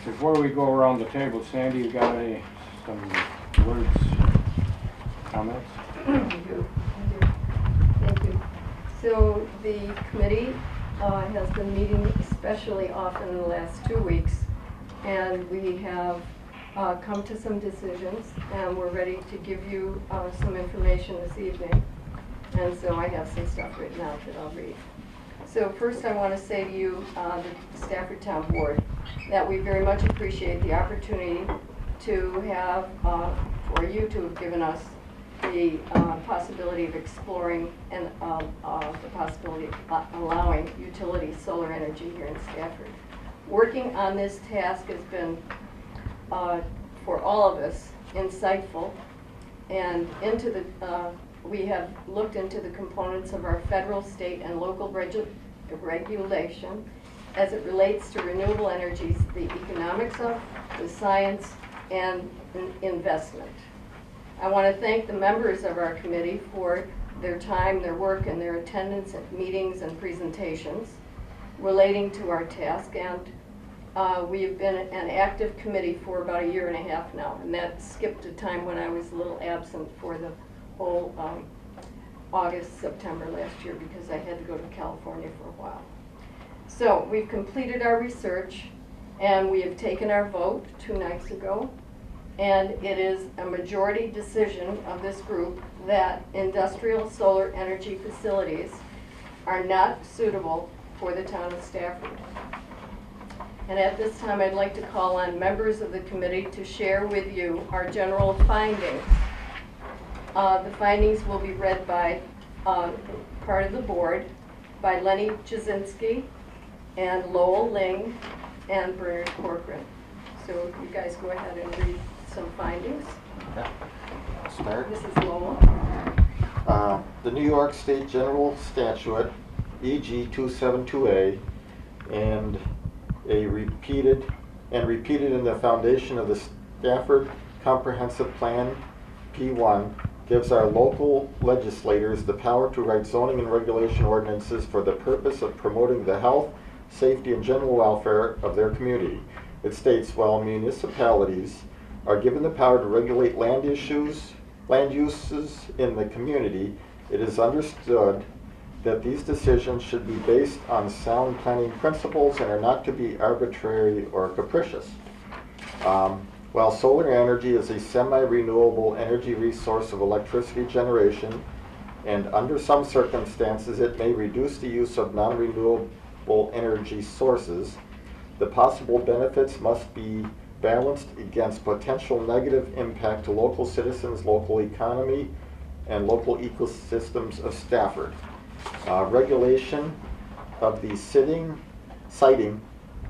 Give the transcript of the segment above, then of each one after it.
Before we go around the table, Sandy, you got some words, comments? Thank you. Thank you. So the committee has been meeting especially often in the last 2 weeks, and we have come to some decisions, and we're ready to give you some information this evening. And so I have some stuff written out that I'll read. So first I want to say to you, the Stafford Town Board, that we very much appreciate the opportunity to have, for you to have given us the possibility of exploring and the possibility of allowing utility solar energy here in Stafford. Working on this task has been, for all of us, insightful, and we have looked into the components of our federal, state, and local regulation as it relates to renewable energies, the economics of, the science, and investment. I want to thank the members of our committee for their time, their work, and their attendance at meetings and presentations relating to our task. And we have been an active committee for about 1.5 years now, and that skipped a time when I was a little absent for the whole August, September last year because I had to go to California for a while. So we've completed our research, and we have taken our vote 2 nights ago. And it is a majority decision of this group that industrial solar energy facilities are not suitable for the town of Stafford. And at this time, I'd like to call on members of the committee to share with you our general findings. The findings will be read by part of the board by Lenny Jasinski and Lowell Ling and Bernard Corcoran. So you guys go ahead and read some findings. Yeah. Start. This is Lowell. The New York State General Statute, EG 272A, and repeated in the foundation of the Stafford Comprehensive Plan, P1, gives our local legislators the power to write zoning and regulation ordinances for the purpose of promoting the health, safety, and general welfare of their community. It states, while municipalities are given the power to regulate land uses in the community, it is understood that these decisions should be based on sound planning principles and are not to be arbitrary or capricious. While solar energy is a semi-renewable energy resource of electricity generation, and under some circumstances it may reduce the use of non-renewable energy sources, the possible benefits must be balanced against potential negative impact to local citizens, local economy, and local ecosystems of Stafford. Regulation of the siting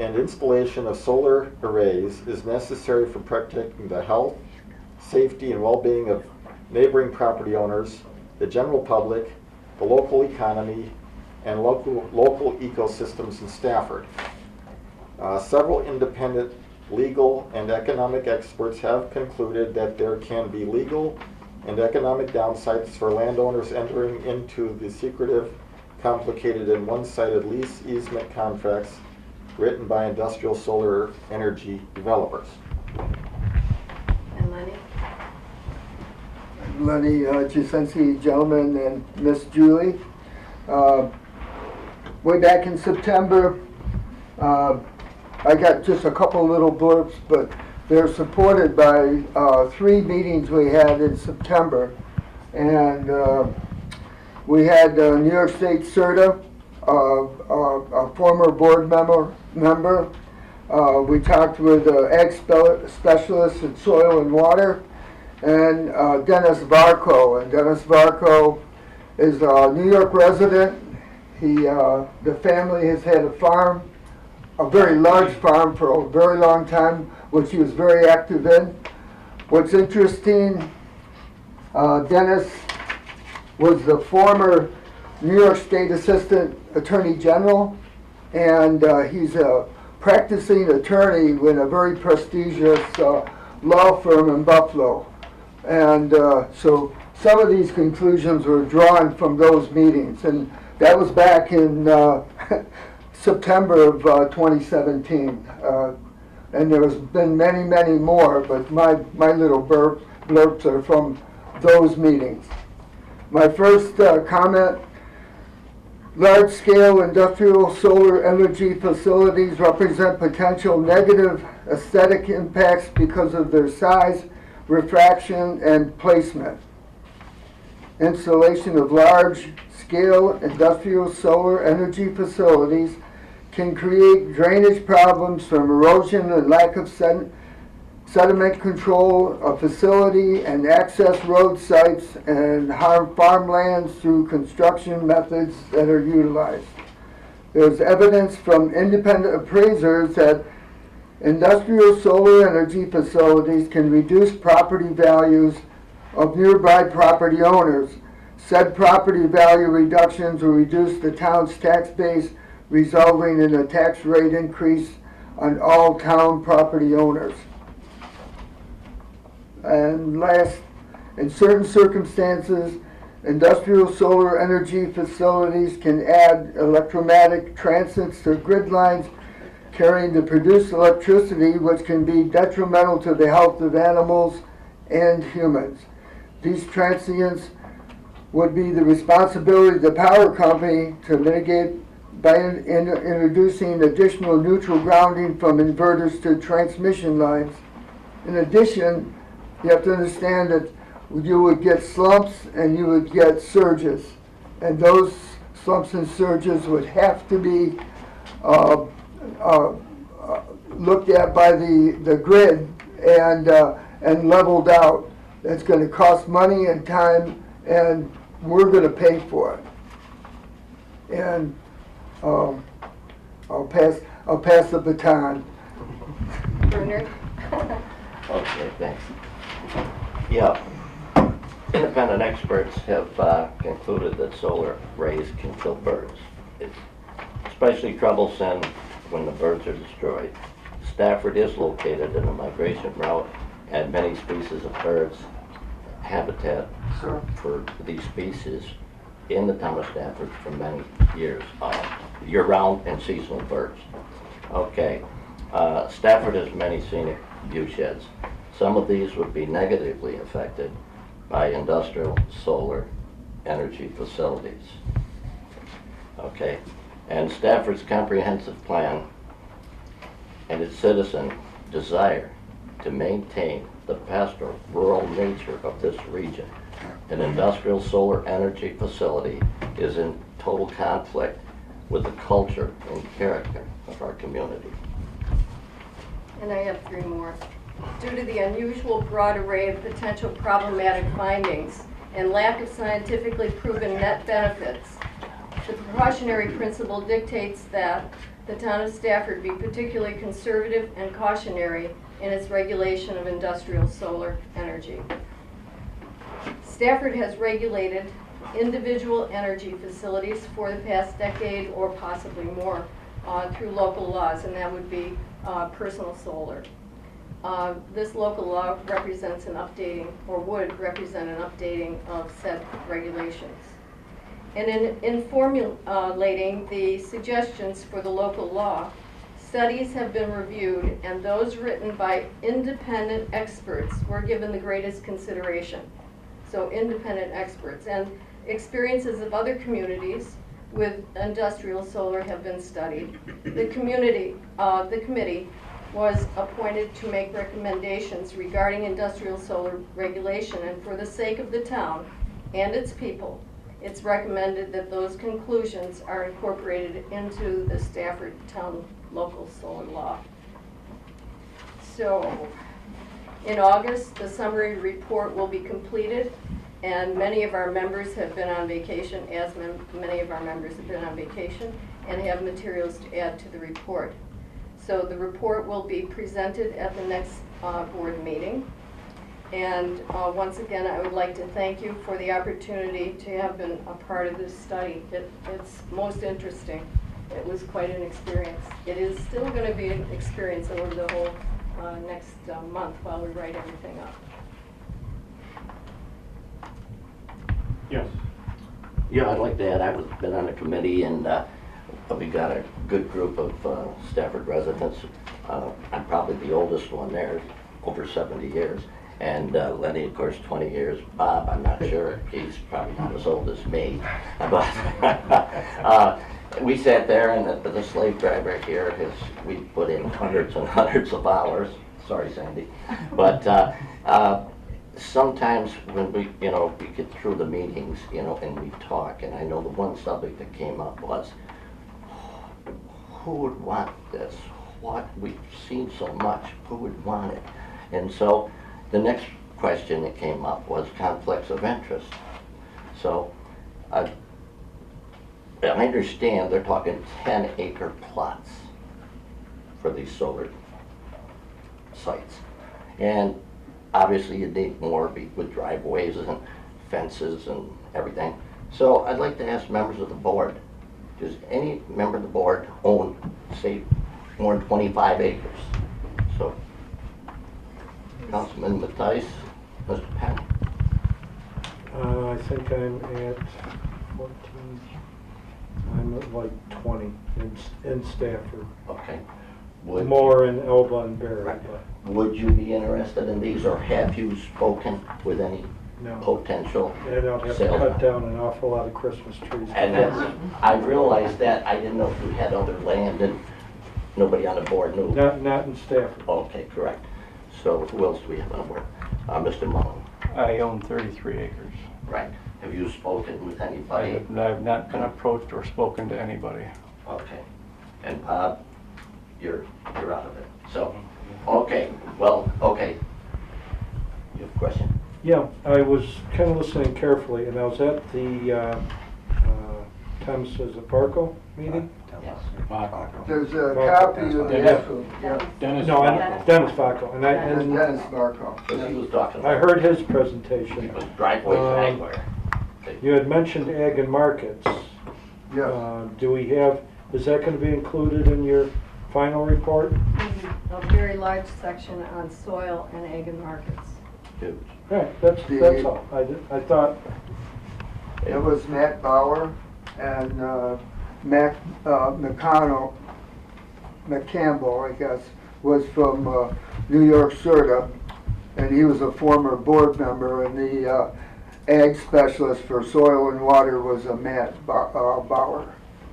and installation of solar arrays is necessary for protecting the health, safety, and well-being of neighboring property owners, the general public, the local economy, and local ecosystems in Stafford. Several independent legal and economic experts have concluded that there can be legal and economic downsides for landowners entering into the secretive, complicated, and one-sided lease easement contracts written by industrial solar energy developers. And Lenny? Lenny Jasinski, gentleman, and Miss Julie. Way back in September, I got just a couple little blurbs, but they're supported by 3 meetings we had in September. And we had New York State CERTA, a former board member. We talked with ag specialists in soil and water, and Dennis Varco. And Dennis Varco is a New York resident. The family has had a farm, a very large farm, for a very long time, which he was very active in. What's interesting, Dennis was the former New York State Assistant Attorney General, and he's a practicing attorney with a very prestigious law firm in Buffalo. And so some of these conclusions were drawn from those meetings, and that was back in September of 2017. and there's been many, many more, but my little blurbs are from those meetings. My first comment: large-scale industrial solar energy facilities represent potential negative aesthetic impacts because of their size, refraction, and placement. Installation of large-scale industrial solar energy facilities can create drainage problems from erosion and lack of sediment control of facility and access road sites, and harm farmlands through construction methods that are utilized. There's evidence from independent appraisers that industrial solar energy facilities can reduce property values of nearby property owners. Said property value reductions will reduce the town's tax base, resulting in a tax rate increase on all town property owners. And last, in certain circumstances, industrial solar energy facilities can add electromagnetic transients to grid lines carrying the produced electricity, which can be detrimental to the health of animals and humans. These transients would be the responsibility of the power company to mitigate by introducing additional neutral grounding from inverters to transmission lines. In addition, you have to understand that you would get slumps and you would get surges, and those slumps and surges would have to be looked at by the grid and leveled out. That's going to cost money and time, and we're going to pay for it. And I'll pass the baton. Bernard? Okay, thanks. Yeah, independent experts have concluded that solar rays can kill birds. It's especially troublesome when the birds are destroyed. Stafford is located in a migration route, and many species of birds habitat for these species in the town of Stafford for many years, year-round and seasonal birds. Okay, Stafford has many scenic viewsheds. Some of these would be negatively affected by industrial solar energy facilities. Okay, and Stafford's comprehensive plan and its citizen desire to maintain the pastoral rural nature of this region. An industrial solar energy facility is in total conflict with the culture and character of our community. And I have three more. Due to the unusual broad array of potential problematic findings and lack of scientifically proven net benefits, the precautionary principle dictates that the town of Stafford be particularly conservative and cautionary in its regulation of industrial solar energy. Stafford has regulated individual energy facilities for the past decade or possibly more through local laws, and that would be personal solar. This local law represents an updating, or would represent an updating of said regulations. And in formulating the suggestions for the local law, studies have been reviewed, and those written by independent experts were given the greatest consideration. So independent experts, and experiences of other communities with industrial solar have been studied. The committee was appointed to make recommendations regarding industrial solar regulation, and for the sake of the town and its people, it's recommended that those conclusions are incorporated into the Stafford Town Local Solar Law. So, in August, the summary report will be completed, and many of our members have been on vacation, as many of our members have been on vacation, and have materials to add to the report. So the report will be presented at the next board meeting. And once again, I would like to thank you for the opportunity to have been a part of this study. It's most interesting. It was quite an experience. It is still going to be an experience over the whole next month while we write everything up. Yes. Yeah, I'd like to add, I've been on the committee, and we got a good group of Stafford residents. I'm probably the oldest one there, over 70 years. And Lenny, of course, 20 years. Bob, I'm not sure. He's probably not as old as me. But we sat there, and the slave driver here, we put in hundreds and hundreds of hours. Sorry, Sandy. But sometimes when we get through the meetings, and we talk, and I know the one subject that came up was, who would want this? What, we've seen so much, who would want it? And so the next question that came up was conflicts of interest. So I understand they're talking 10-acre plots for these solar sites. And obviously you need more with driveways and fences and everything. So I'd like to ask members of the board, does any member of the board own, say, more than 25 acres? So, Councilman Matthijs, Mr. Penn. I think I'm at 14, I'm at like 20 in Stafford. Okay. More in Elba and Barry, Right. but Would you be interested in these, or have you spoken with any no. potential And I'll have to sales? cut down an awful lot of Christmas trees. And that's, I realized that. I didn't know if you had other land, and nobody on the board knew. Not in Stafford. Okay, correct. So who else do we have on board? Mr. Mullen. I own 33 acres. Right. Have you spoken with I anybody? have not been approached or spoken to anybody. Okay. And Bob, you're out of it. So, okay, well, okay. You have a question? Yeah, I was kind of listening carefully, and I was at the Thomas Parco meeting. Yes. There's a copy of the Yeah. actual, yeah, Dennis Parco, and and Dennis Marco. Because he was talking I about, heard his it presentation. was driveways and anywhere. You had mentioned ag and markets. Yes. Do we have, is that going to be included in your final report? A very large section on soil and ag and markets. Huge. Right, that's all. I thought, It was Matt Bauer and Mac McConnell, McCampbell, I guess, was from New York CERTA, and he was a former board member, and the ag specialist for soil and water was a Matt Bauer.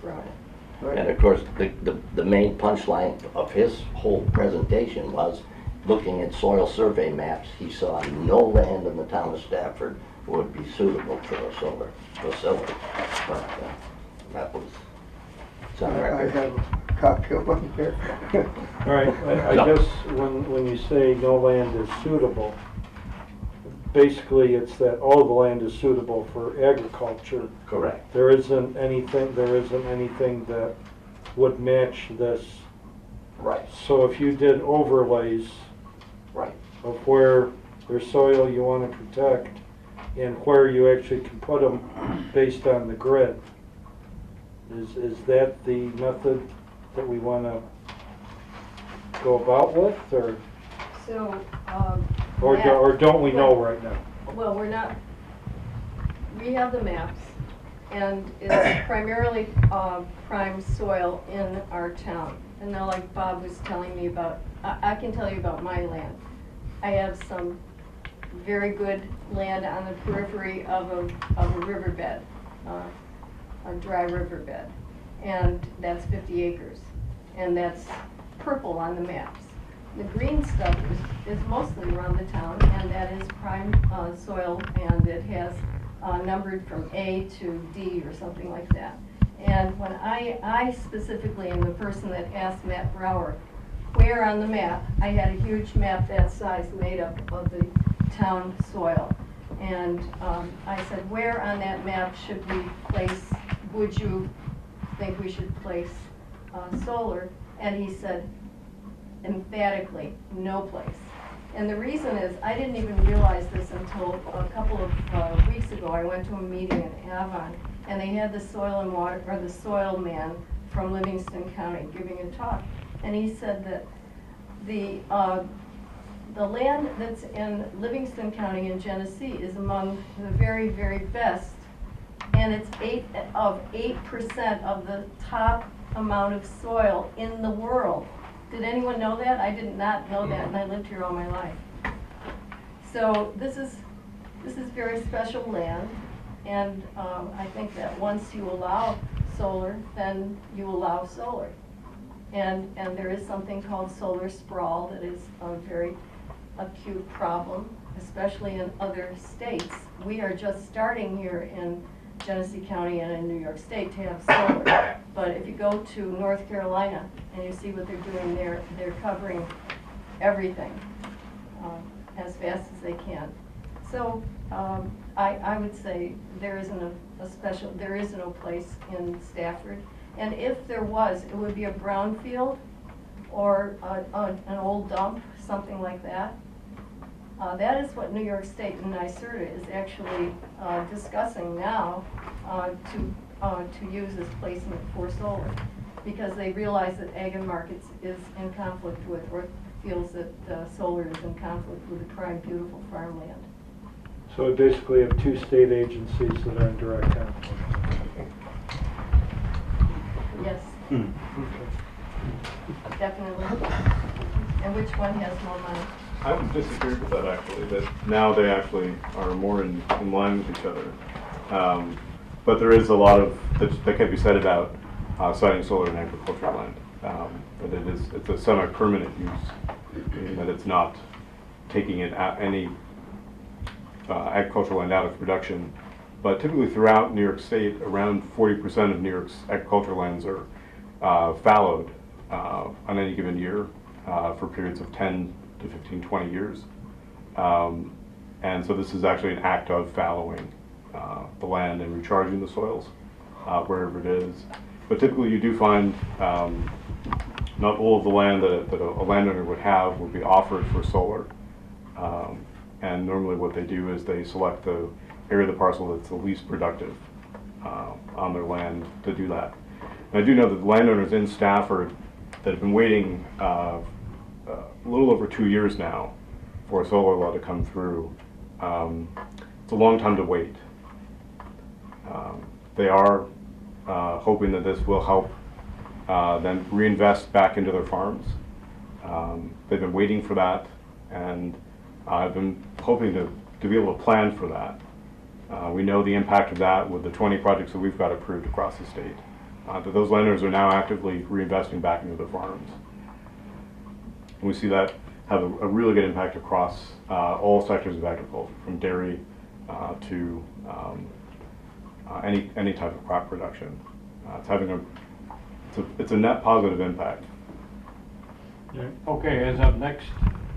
Right. And of course, the main punchline of his whole presentation was, looking at soil survey maps, he saw no land in the town of Stafford would be suitable for a solar facility. But that was, it's on I record. have a copy of one here. all right, I guess when you say no land is suitable, basically it's that all the land is suitable for agriculture. Correct. There isn't anything that would match this. Right, So if you did overlays right. of where there's soil you want to protect and where you actually can put them based on the grid, is that the method that we want to go about with, or So, or don't we know right now? well, we have the maps, and it's primarily prime soil in our town. And now, like Bob was telling me about, I can tell you about my land. I have some very good land on the periphery of a riverbed, a dry riverbed, and that's 50 acres, and that's purple on the maps. The green stuff is mostly around the town, and that is prime soil, and it has numbered from A to D or something like that. And when I specifically am the person that asked Matt Brower, where on the map, I had a huge map that size made up of the town soil. And I said, where on that map should we place, would you think we should place solar? And he said, emphatically, no place. And the reason is, I didn't even realize this until a couple of weeks ago. I went to a meeting in Avon, and they had the soil and water, or the soil man from Livingston County giving a talk. And he said that the land that's in Livingston County in Genesee is among the very, very best. And it's 8% of the top amount of soil in the world. Did anyone know that? I did not know that, and I lived here all my life. So this is very special land, and I think that once you allow solar, then you allow solar. And there is something called solar sprawl that is a very acute problem, especially in other states. We are just starting here in Genesee County and in New York State to have solar. But if you go to North Carolina and you see what they're doing there, they're covering everything as fast as they can. So I would say there isn't there is no place in Stafford. And if there was, it would be a brownfield or an old dump, something like that. That is what New York State and NYSERDA is actually discussing now to use as placement for solar, because they realize that Ag and Markets is in conflict with, or feels that solar is in conflict with the prime beautiful farmland. So we basically have two state agencies that are in direct conflict. Yes, definitely. And which one has more money? I would disagree with that, actually, that now they actually are more in line with each other. But there is a lot of that can be said about citing solar in agricultural land. That it's a semi-permanent use, meaning that it's not taking it out any agricultural land out of production. But typically throughout New York State, around 40% of New York's agricultural lands are fallowed on any given year for periods of 10 to 15, 20 years. And so this is actually an act of fallowing the land and recharging the soils wherever it is. But typically you do find not all of the land that a landowner would have would be offered for solar. And normally what they do is they select the area of the parcel that's the least productive on their land to do that. And I do know that the landowners in Stafford that have been waiting a little over 2 years now for a solar law to come through. It's a long time to wait. They are hoping that this will help them reinvest back into their farms. They've been waiting for that, and I've been hoping to be able to plan for that. We know the impact of that with the 20 projects that we've got approved across the state. That those landowners are now actively reinvesting back into their farms. And we see that have a really good impact across all sectors of agriculture, from dairy to any type of crop production. It's having it's a net positive impact. Okay, as of next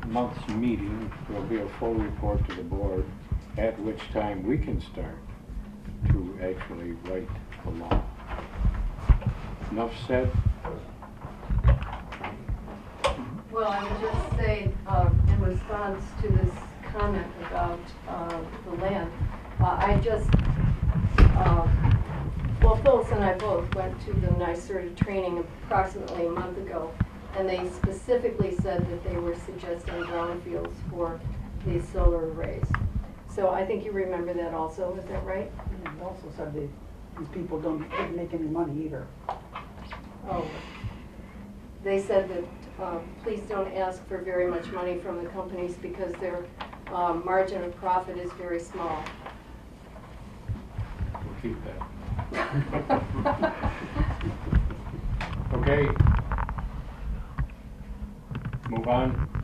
month's meeting, there'll be a full report to the board, at which time we can start to actually write the law. Enough said? Well, I would just say, in response to this comment about the land, well, Phyllis and I both went to the NYSERDA training approximately a month ago, and they specifically said that they were suggesting brownfields for these solar arrays. So I think you remember that also, is that right? And they also said these people didn't make any money either. Oh. They said that please don't ask for very much money from the companies because their margin of profit is very small. We'll keep that. Okay. Move on.